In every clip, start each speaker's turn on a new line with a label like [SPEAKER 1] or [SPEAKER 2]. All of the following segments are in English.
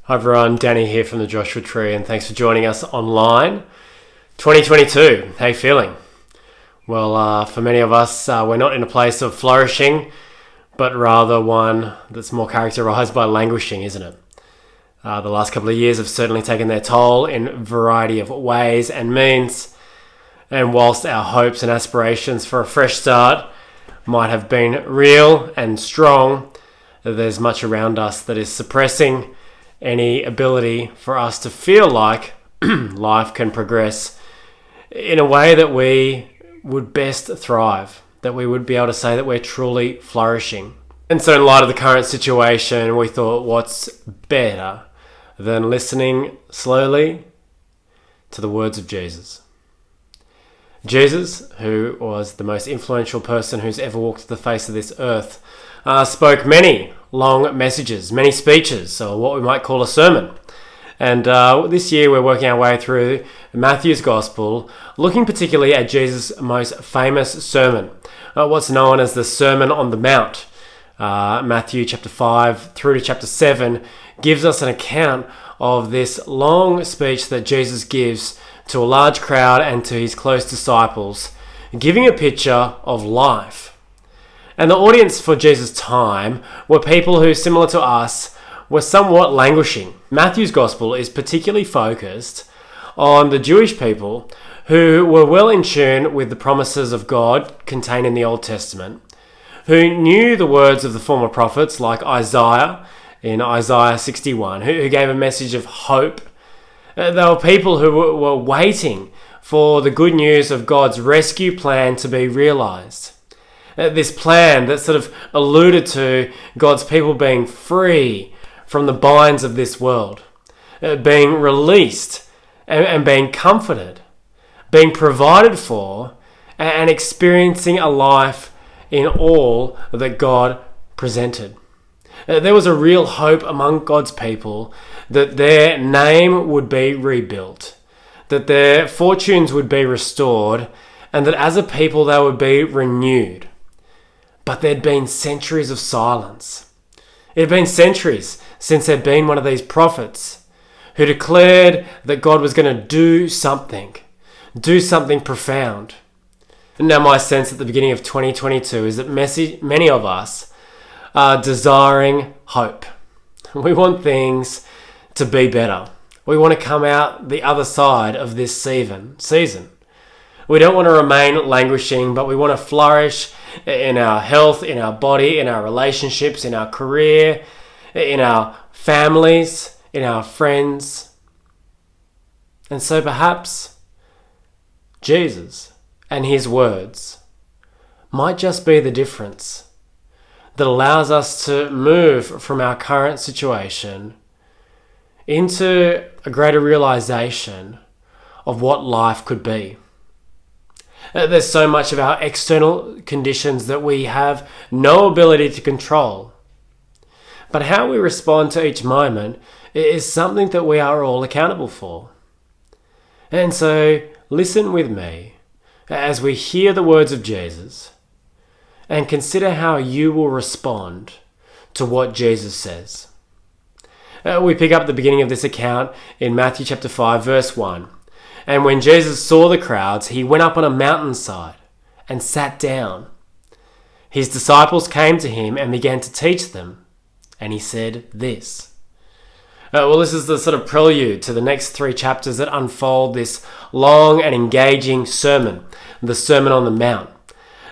[SPEAKER 1] Hi everyone, Danny here from the Joshua Tree, and thanks for joining us online. 2022, how you feeling? Well, for many of us, we're not in a place of flourishing, but rather one that's more characterized by languishing, isn't it? The last couple of years have certainly taken their toll in a variety of ways and means, and whilst our hopes and aspirations for a fresh start might have been real and strong, there's much around us that is suppressing any ability for us to feel like life can progress in a way that we would best thrive, that we would be able to say that we're truly flourishing. And so in light of the current situation, we thought, what's better than listening slowly to the words of Jesus? Jesus, who was the most influential person who's ever walked the face of this earth, spoke many long messages, many speeches, or what we might call a sermon. And this year we're working our way through Matthew's Gospel, looking particularly at Jesus' most famous sermon, what's known as the Sermon on the Mount. Matthew chapter 5 through to chapter 7 gives us an account of this long speech that Jesus gives to a large crowd and to his close disciples, giving a picture of life. And the audience for Jesus' time were people who, similar to us, were somewhat languishing. Matthew's Gospel is particularly focused on the Jewish people who were well in tune with the promises of God contained in the Old Testament, who knew the words of the former prophets like Isaiah in Isaiah 61, who gave a message of hope. They were people who were waiting for the good news of God's rescue plan to be realized. This plan that sort of alluded to God's people being free from the binds of this world, being released and being comforted, being provided for, and experiencing a life in all that God presented. There was a real hope among God's people that their name would be rebuilt, that their fortunes would be restored, and that as a people they would be renewed. But there'd been centuries of silence. It had been centuries since there'd been one of these prophets who declared that God was going to do something profound. And now my sense at the beginning of 2022 is that many of us are desiring hope. We want things to be better. We want to come out the other side of this season. We don't want to remain languishing, but we want to flourish in our health, in our body, in our relationships, in our career, in our families, in our friends. And so perhaps Jesus and his words might just be the difference that allows us to move from our current situation into a greater realization of what life could be. There's so much of our external conditions that we have no ability to control. But how we respond to each moment is something that we are all accountable for. And so listen with me as we hear the words of Jesus and consider how you will respond to what Jesus says. We pick up at the beginning of this account in Matthew chapter 5, verse 1. And when Jesus saw the crowds, he went up on a mountainside and sat down. His disciples came to him and began to teach them. And he said this. This is the sort of prelude to the next 3 chapters that unfold this long and engaging sermon, the Sermon on the Mount.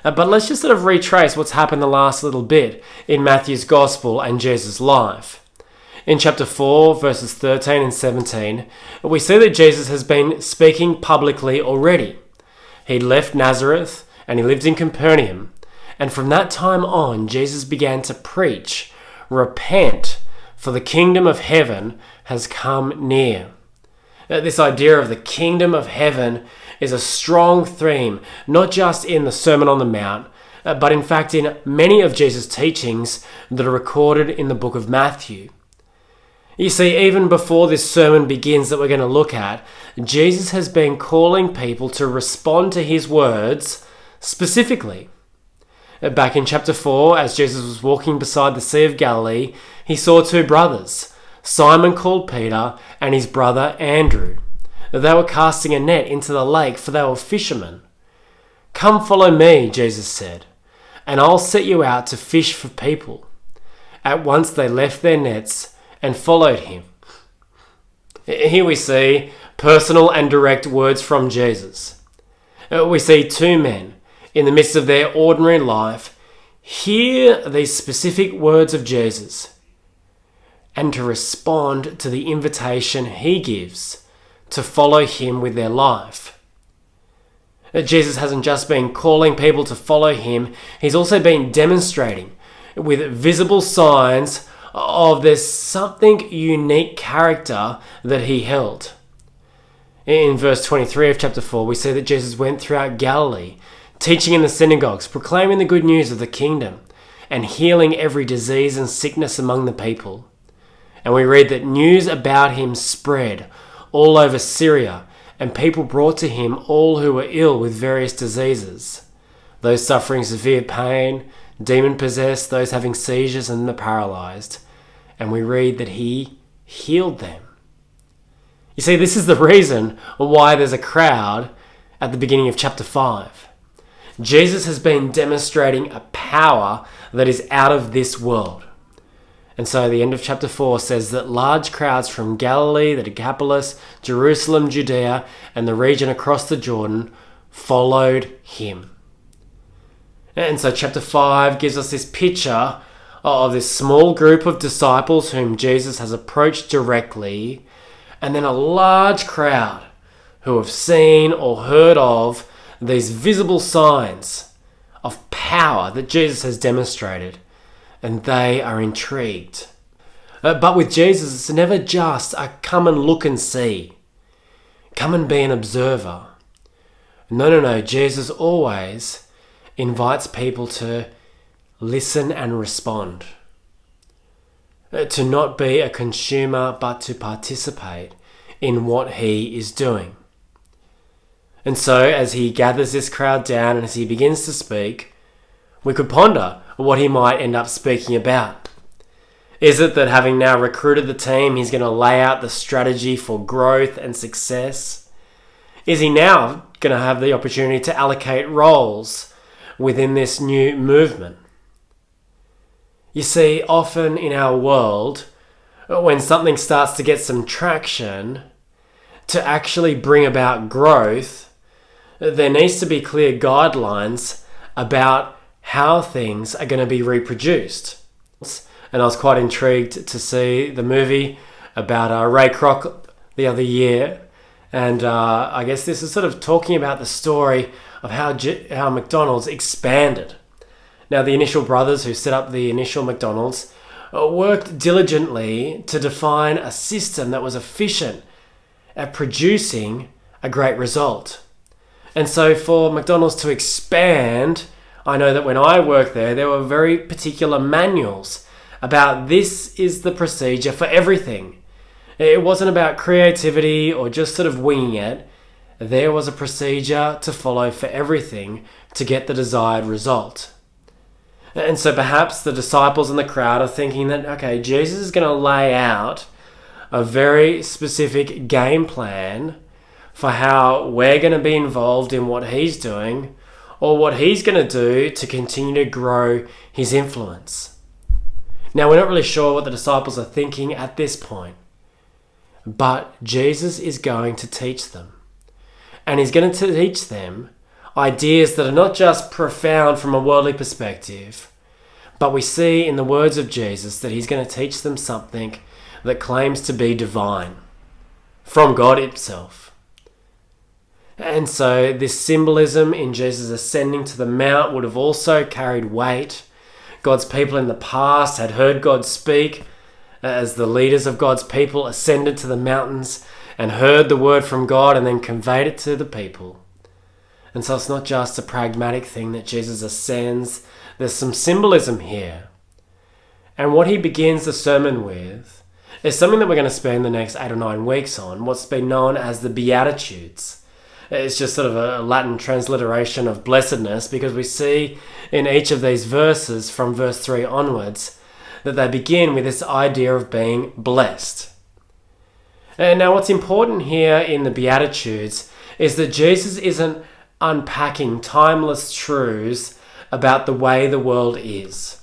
[SPEAKER 1] But let's just sort of retrace what's happened the last little bit in Matthew's Gospel and Jesus' life. In chapter 4, verses 13 and 17, we see that Jesus has been speaking publicly already. He left Nazareth and he lived in Capernaum. And from that time on, Jesus began to preach, "Repent, for the kingdom of heaven has come near." This idea of the kingdom of heaven is a strong theme, not just in the Sermon on the Mount, but in fact in many of Jesus' teachings that are recorded in the book of Matthew. You see, even before this sermon begins that we're going to look at, Jesus has been calling people to respond to his words specifically. Back in chapter 4, as Jesus was walking beside the Sea of Galilee, he saw 2 brothers, Simon called Peter and his brother Andrew. They were casting a net into the lake, for they were fishermen. "Come follow me," Jesus said, "and I'll set you out to fish for people." At once they left their nets and followed him. Here we see personal and direct words from Jesus. We see two men in the midst of their ordinary life hear these specific words of Jesus and to respond to the invitation he gives to follow him with their life. Jesus hasn't just been calling people to follow him, he's also been demonstrating with visible signs of there's something unique character that he held. In verse 23 of chapter 4, we see that Jesus went throughout Galilee, teaching in the synagogues, proclaiming the good news of the kingdom, and healing every disease and sickness among the people. And we read that news about him spread all over Syria, and people brought to him all who were ill with various diseases, those suffering severe pain, demon-possessed, those having seizures, and the paralyzed. And we read that he healed them. You see, this is the reason why there's a crowd at the beginning of chapter 5. Jesus has been demonstrating a power that is out of this world. And so the end of chapter 4 says that large crowds from Galilee, the Decapolis, Jerusalem, Judea, and the region across the Jordan followed him. And so chapter 5 gives us this picture of this small group of disciples whom Jesus has approached directly, and then a large crowd who have seen or heard of these visible signs of power that Jesus has demonstrated, and they are intrigued. But with Jesus, it's never just a come and look and see. Come and be an observer. No. Jesus always invites people to listen and respond. To not be a consumer, but to participate in what he is doing. And so as he gathers this crowd down and as he begins to speak, we could ponder what he might end up speaking about. Is it that having now recruited the team, he's going to lay out the strategy for growth and success? Is he now going to have the opportunity to allocate roles within this new movement? You see, often in our world, when something starts to get some traction, to actually bring about growth, there needs to be clear guidelines about how things are going to be reproduced. And I was quite intrigued to see the movie about Ray Kroc the other year. And I guess this is sort of talking about the story of how McDonald's expanded. Now, the initial brothers who set up the initial McDonald's worked diligently to define a system that was efficient at producing a great result. And so for McDonald's to expand, I know that when I worked there were very particular manuals about this is the procedure for everything. It wasn't about creativity or just sort of winging it. There was a procedure to follow for everything to get the desired result. And so perhaps the disciples and the crowd are thinking that, okay, Jesus is going to lay out a very specific game plan for how we're going to be involved in what he's doing or what he's going to do to continue to grow his influence. Now, we're not really sure what the disciples are thinking at this point, but Jesus is going to teach them. And he's going to teach them ideas that are not just profound from a worldly perspective, but we see in the words of Jesus that he's going to teach them something that claims to be divine, from God himself. And so this symbolism in Jesus ascending to the mount would have also carried weight. God's people in the past had heard God speak as the leaders of God's people ascended to the mountains and heard the word from God and then conveyed it to the people. And so it's not just a pragmatic thing that Jesus ascends. There's some symbolism here. And what he begins the sermon with is something that we're going to spend the next 8 or 9 weeks on, what's been known as the Beatitudes. It's just sort of a Latin transliteration of blessedness, because we see in each of these verses from verse 3 onwards that they begin with this idea of being blessed. And now what's important here in the Beatitudes is that Jesus isn't unpacking timeless truths about the way the world is.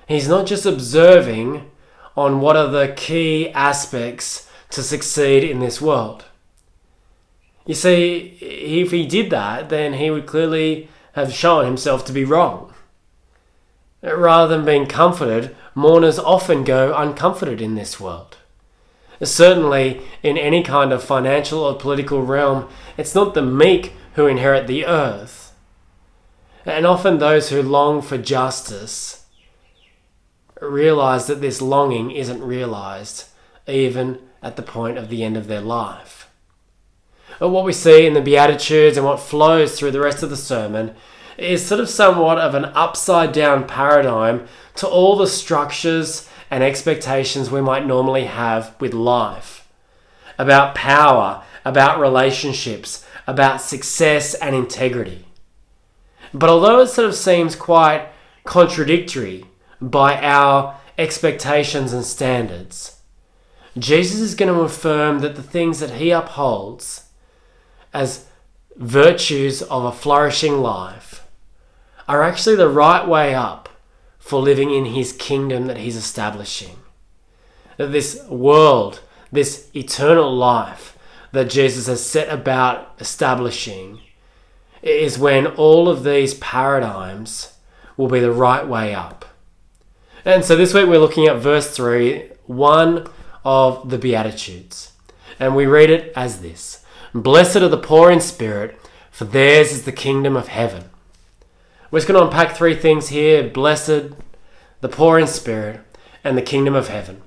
[SPEAKER 1] He's not just observing on what are the key aspects to succeed in this world. You see, if he did that, then he would clearly have shown himself to be wrong. Rather than being comforted, mourners often go uncomforted in this world. Certainly, in any kind of financial or political realm, it's not the meek who inherit the earth. And often those who long for justice realize that this longing isn't realized, even at the point of the end of their life. But what we see in the Beatitudes and what flows through the rest of the sermon is sort of somewhat of an upside down paradigm to all the structures and expectations we might normally have with life. About power, about relationships, about success and integrity. But although it sort of seems quite contradictory by our expectations and standards, Jesus is going to affirm that the things that he upholds as virtues of a flourishing life are actually the right way up for living in his kingdom that he's establishing. That this world, this eternal life that Jesus has set about establishing is when all of these paradigms will be the right way up. And so this week we're looking at verse 3, one of the Beatitudes. And we read it as this: "Blessed are the poor in spirit, for theirs is the kingdom of heaven." We're just going to unpack three things here: blessed, the poor in spirit, and the kingdom of heaven.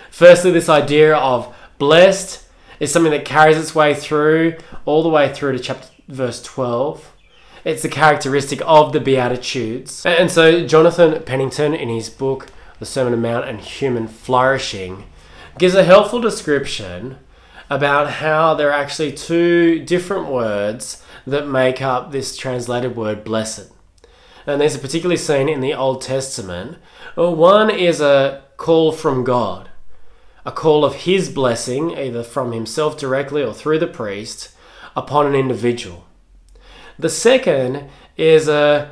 [SPEAKER 1] Firstly, this idea of blessed is something that carries its way through, all the way through to verse 12. It's the characteristic of the Beatitudes. And so Jonathan Pennington, in his book, The Sermon on the Mount and Human Flourishing, gives a helpful description about how there are actually two different words that make up this translated word blessed. And these are particularly seen in the Old Testament. One is a call from God, a call of his blessing, either from himself directly or through the priest, upon an individual. The second is a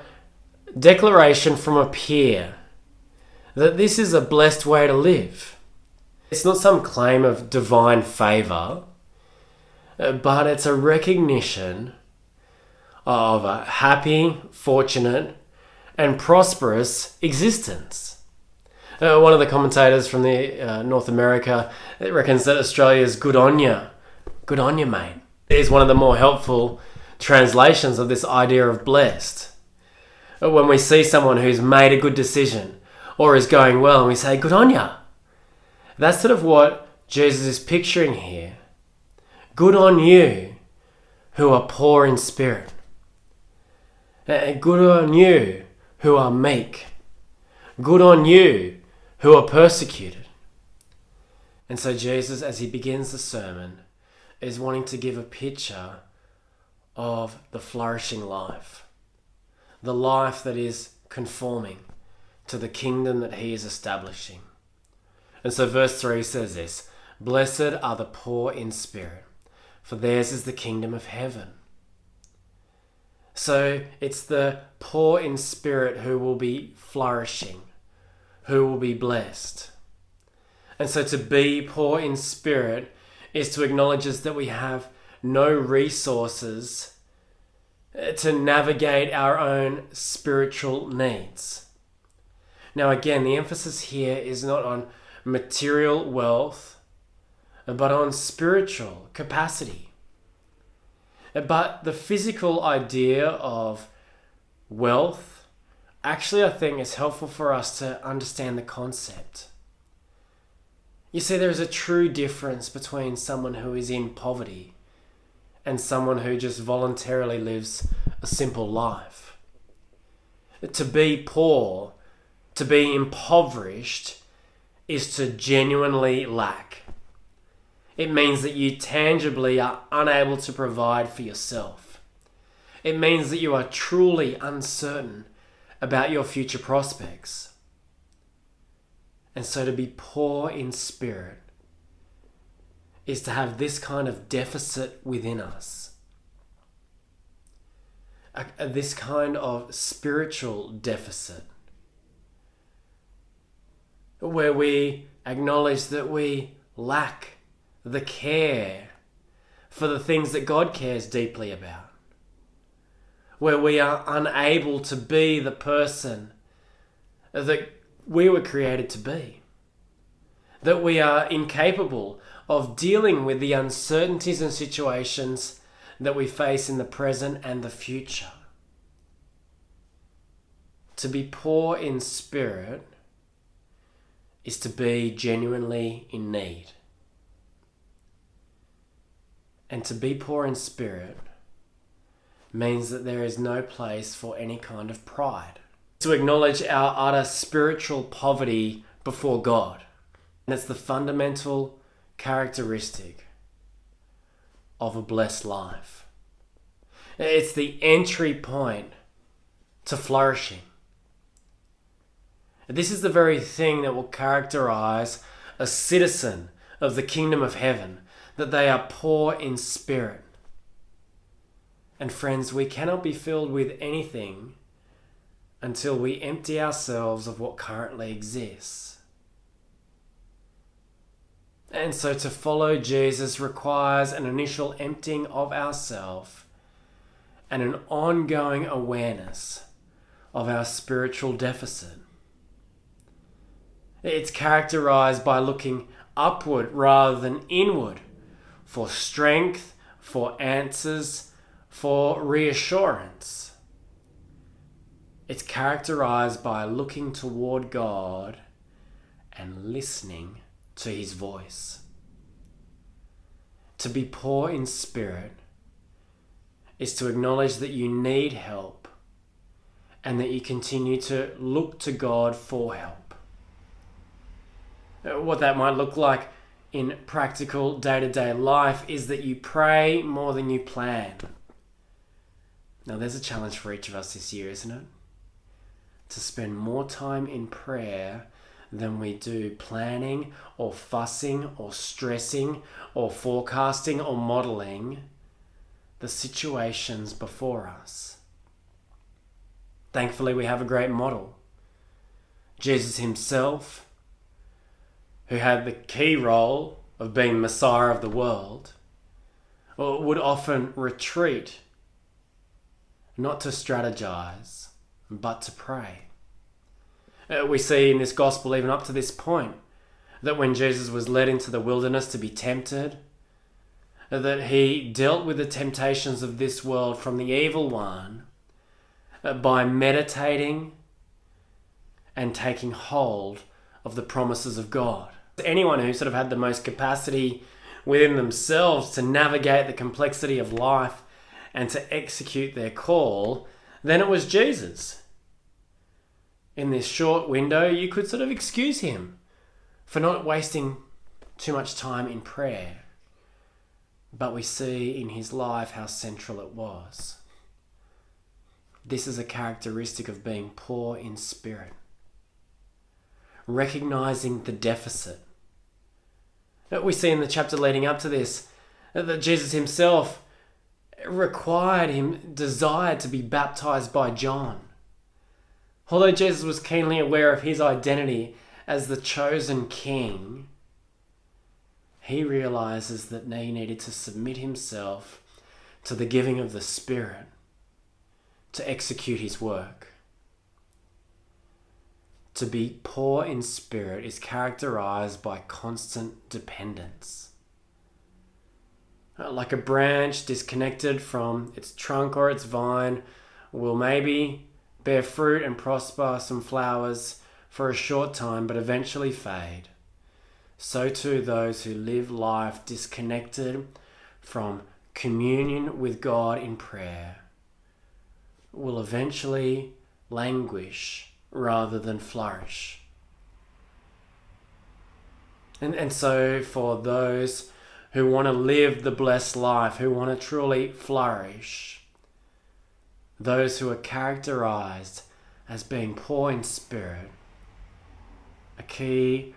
[SPEAKER 1] declaration from a peer that this is a blessed way to live. It's not some claim of divine favor, but it's a recognition of a happy, fortunate, and prosperous existence. One of the commentators from the North America reckons that Australia's "good on ya, mate," is one of the more helpful translations of this idea of blessed. When we see someone who's made a good decision or is going well and we say, "good on ya," that's sort of what Jesus is picturing here. Good on you who are poor in spirit. Good on you who are meek. Good on you who are persecuted. And so Jesus, as he begins the sermon, is wanting to give a picture of the flourishing life. The life that is conforming to the kingdom that he is establishing. And so verse 3 says this: "Blessed are the poor in spirit, for theirs is the kingdom of heaven." So it's the poor in spirit who will be flourishing, who will be blessed. And so to be poor in spirit is to acknowledge us that we have no resources to navigate our own spiritual needs. Now again, the emphasis here is not on material wealth, but on spiritual capacity. But the physical idea of wealth actually, I think, is helpful for us to understand the concept. You see, there is a true difference between someone who is in poverty and someone who just voluntarily lives a simple life. To be poor, to be impoverished, is to genuinely lack. It means that you tangibly are unable to provide for yourself. It means that you are truly uncertain about your future prospects. And so to be poor in spirit is to have this kind of deficit within us. This kind of spiritual deficit, where we acknowledge that we lack the care for the things that God cares deeply about, where we are unable to be the person that we were created to be, that we are incapable of dealing with the uncertainties and situations that we face in the present and the future. To be poor in spirit is to be genuinely in need. And to be poor in spirit means that there is no place for any kind of pride. To acknowledge our utter spiritual poverty before God. And it's the fundamental characteristic of a blessed life. It's the entry point to flourishing. This is the very thing that will characterize a citizen of the kingdom of heaven, that they are poor in spirit. And friends, we cannot be filled with anything until we empty ourselves of what currently exists. And so to follow Jesus requires an initial emptying of ourselves and an ongoing awareness of our spiritual deficit. It's characterized by looking upward rather than inward for strength, for answers, for reassurance. It's characterized by looking toward God and listening to his voice. To be poor in spirit is to acknowledge that you need help and that you continue to look to God for help. What that might look like in practical day-to-day life is that you pray more than you plan. Now there's a challenge for each of us this year, isn't it? To spend more time in prayer than we do planning or fussing or stressing or forecasting or modeling the situations before us. Thankfully, we have a great model. Jesus himself, who had the key role of being Messiah of the world, would often retreat, not to strategize, but to pray. We see in this gospel, even up to this point, that when Jesus was led into the wilderness to be tempted, that he dealt with the temptations of this world from the evil one by meditating and taking hold of the promises of God. Anyone who sort of had the most capacity within themselves to navigate the complexity of life and to execute their call, then it was Jesus. In this short window, you could sort of excuse him for not wasting too much time in prayer. But we see in his life how central it was. This is a characteristic of being poor in spirit. Recognizing the deficit. We see in the chapter leading up to this that Jesus himself desired to be baptized by John. Although Jesus was keenly aware of his identity as the chosen king, he realizes that he needed to submit himself to the giving of the Spirit to execute his work. To be poor in spirit is characterized by constant dependence. Like a branch disconnected from its trunk or its vine will maybe bear fruit and prosper some flowers for a short time, but eventually fade. So too those who live life disconnected from communion with God in prayer will eventually languish rather than flourish. And so for those who want to live the blessed life, who want to truly flourish, those who are characterized as being poor in spirit, A key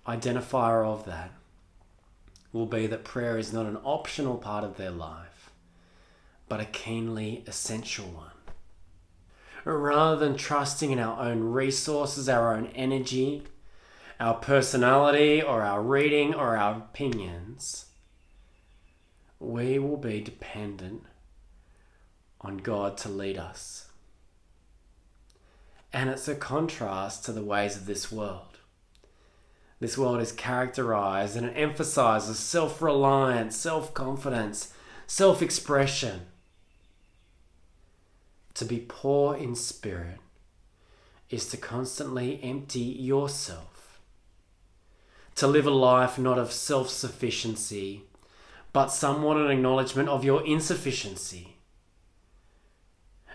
[SPEAKER 1] identifier of that will be that prayer is not an optional part of their life, but a keenly essential one. Rather than trusting in our own resources, our own energy, our personality, or our reading, or our opinions, we will be dependent on God to lead us. And it's a contrast to the ways of this world. This world is characterized and it emphasizes self-reliance, self-confidence, self-expression. To be poor in spirit is to constantly empty yourself. To live a life not of self-sufficiency, but somewhat an acknowledgement of your insufficiency.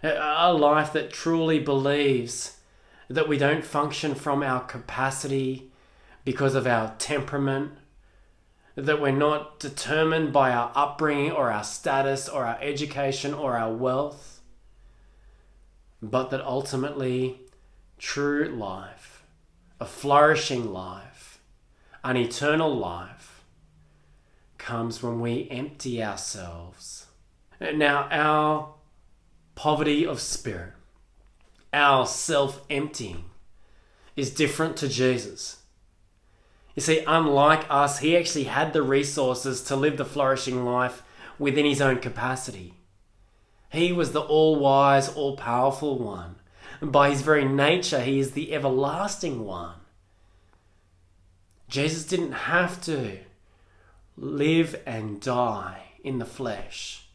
[SPEAKER 1] A life that truly believes that we don't function from our capacity because of our temperament, that we're not determined by our upbringing or our status or our education or our wealth, but that ultimately true life, a flourishing life, an eternal life, comes when we empty ourselves. Now, our poverty of spirit, our self-emptying, is different to Jesus. You see, unlike us, he actually had the resources to live the flourishing life within his own capacity. He was the all-wise, all-powerful one. And by his very nature, he is the everlasting one. Jesus didn't have to live and die in the flesh,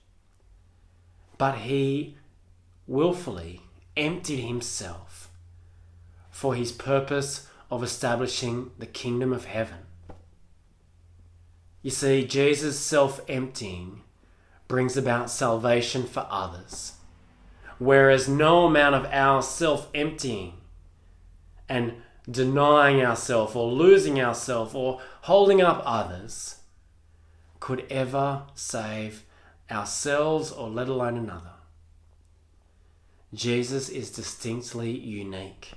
[SPEAKER 1] but he willfully emptied himself for his purpose of establishing the kingdom of heaven. You see, Jesus' self-emptying brings about salvation for others, whereas no amount of our self-emptying and denying ourselves or losing ourselves or holding up others could ever save ourselves or let alone another. Jesus is distinctly unique.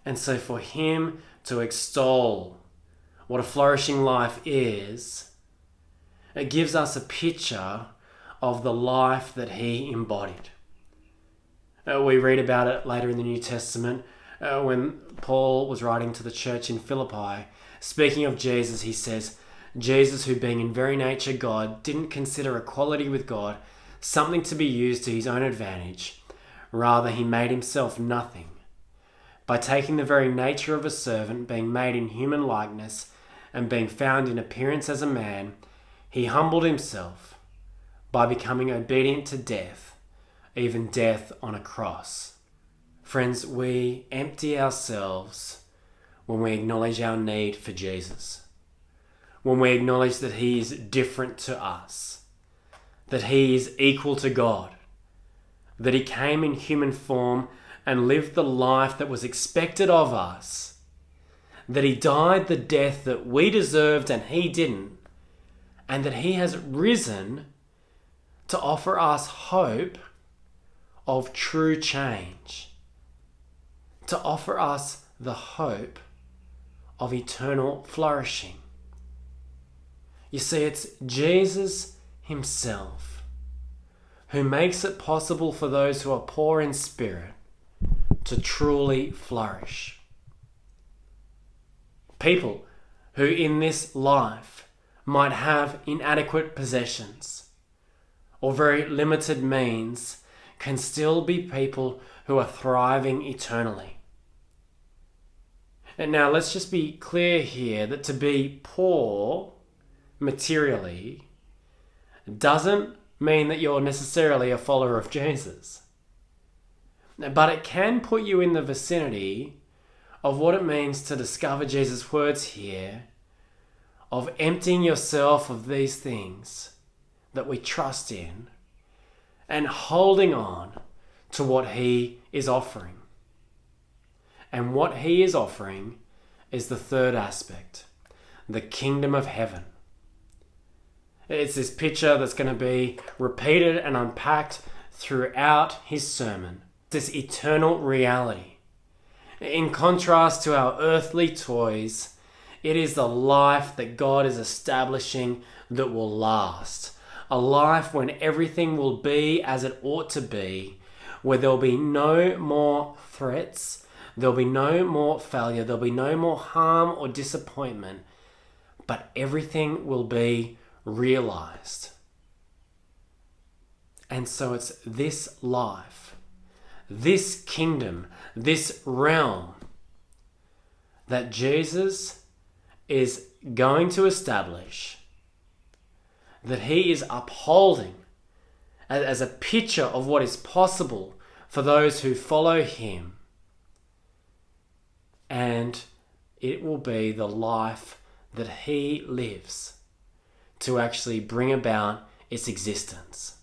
[SPEAKER 1] And so for him to extol what a flourishing life is, it gives us a picture of the life that he embodied. We read about it later in the New Testament when Paul was writing to the church in Philippi. Speaking of Jesus, he says, Jesus, who being in very nature God, didn't consider equality with God something to be used to his own advantage. Rather, he made himself nothing. By taking the very nature of a servant, being made in human likeness, and being found in appearance as a man, he humbled himself by becoming obedient to death, even death on a cross. Friends, we empty ourselves when we acknowledge our need for Jesus, when we acknowledge that he is different to us, that he is equal to God, that he came in human form and lived the life that was expected of us, that he died the death that we deserved and he didn't, and that he has risen to offer us hope of true change, to offer us the hope of eternal flourishing. You see, it's Jesus himself who makes it possible for those who are poor in spirit to truly flourish. People who in this life might have inadequate possessions or very limited means can still be people who are thriving eternally. And now let's just be clear here that to be poor materially doesn't mean that you're necessarily a follower of Jesus. But it can put you in the vicinity of what it means to discover Jesus' words here of emptying yourself of these things that we trust in and holding on to what he is offering. And what he is offering is the third aspect, the kingdom of heaven. It's this picture that's going to be repeated and unpacked throughout his sermon. This eternal reality. In contrast to our earthly toys, it is the life that God is establishing that will last. A life when everything will be as it ought to be, where there'll be no more threats, there'll be no more failure, there'll be no more harm or disappointment, but everything will be realized. And so it's this life, this kingdom, this realm that Jesus is going to establish, that he is upholding as a picture of what is possible for those who follow him. And it will be the life that he lives to actually bring about its existence.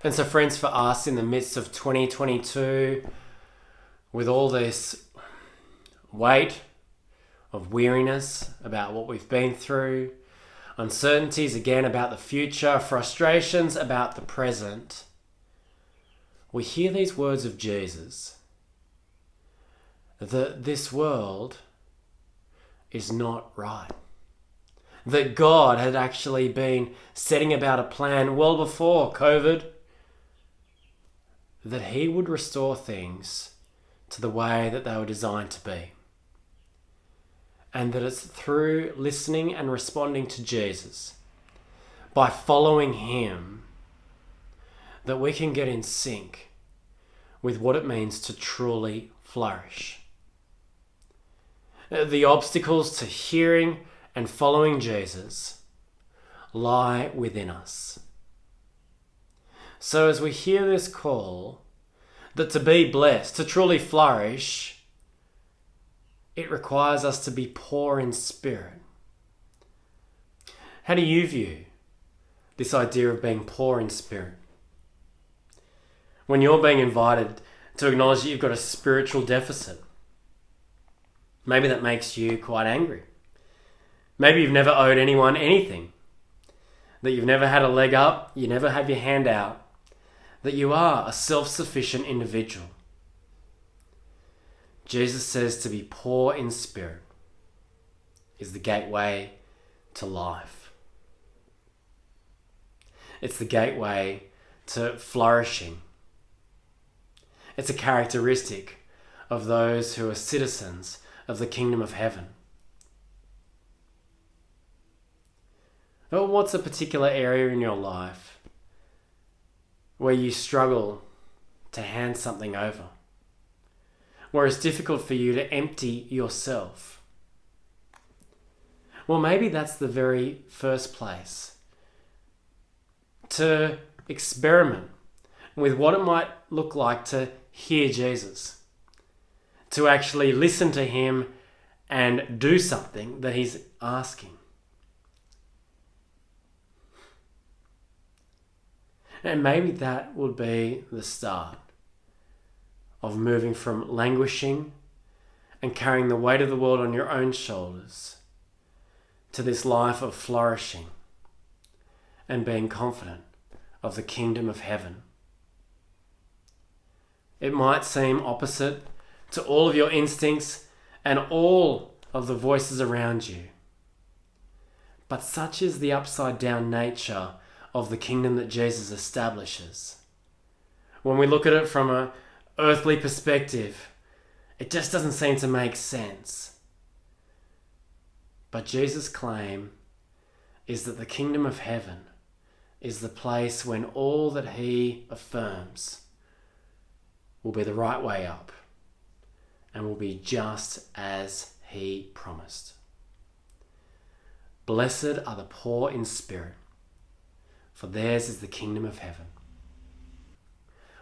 [SPEAKER 1] And so friends, for us in the midst of 2022, with all this weight of weariness about what we've been through, uncertainties again about the future, frustrations about the present, we hear these words of Jesus, that this world is not right. That God had actually been setting about a plan well before COVID, that he would restore things to the way that they were designed to be. And that it's through listening and responding to Jesus, by following him, that we can get in sync with what it means to truly flourish. The obstacles to hearing and following Jesus lie within us. So as we hear this call, that to be blessed, to truly flourish, it requires us to be poor in spirit. How do you view this idea of being poor in spirit? When you're being invited to acknowledge that you've got a spiritual deficit, maybe that makes you quite angry. Maybe you've never owed anyone anything, that you've never had a leg up, you never have your hand out, that you are a self-sufficient individual. Jesus says to be poor in spirit is the gateway to life. It's the gateway to flourishing. It's a characteristic of those who are citizens of the kingdom of heaven. But what's a particular area in your life where you struggle to hand something over? Where it's difficult for you to empty yourself? Well, maybe that's the very first place to experiment with what it might look like to hear Jesus, to actually listen to him and do something that he's asking. And maybe that would be the start of moving from languishing and carrying the weight of the world on your own shoulders to this life of flourishing and being confident of the kingdom of heaven. It might seem opposite to all of your instincts and all of the voices around you, but such is the upside down nature of the kingdom that Jesus establishes. When we look at it from an earthly perspective, it just doesn't seem to make sense. But Jesus' claim is that the kingdom of heaven is the place when all that he affirms will be the right way up and will be just as he promised. Blessed are the poor in spirit, for theirs is the kingdom of heaven.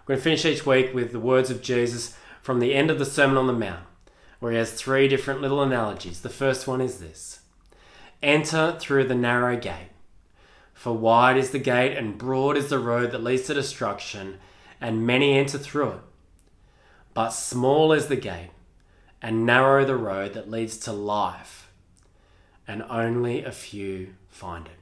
[SPEAKER 1] We're going to finish each week with the words of Jesus from the end of the Sermon on the Mount, where he has 3 different little analogies. The first one is this: enter through the narrow gate, for wide is the gate and broad is the road that leads to destruction, and many enter through it. But small is the gate and narrow the road that leads to life, and only a few find it.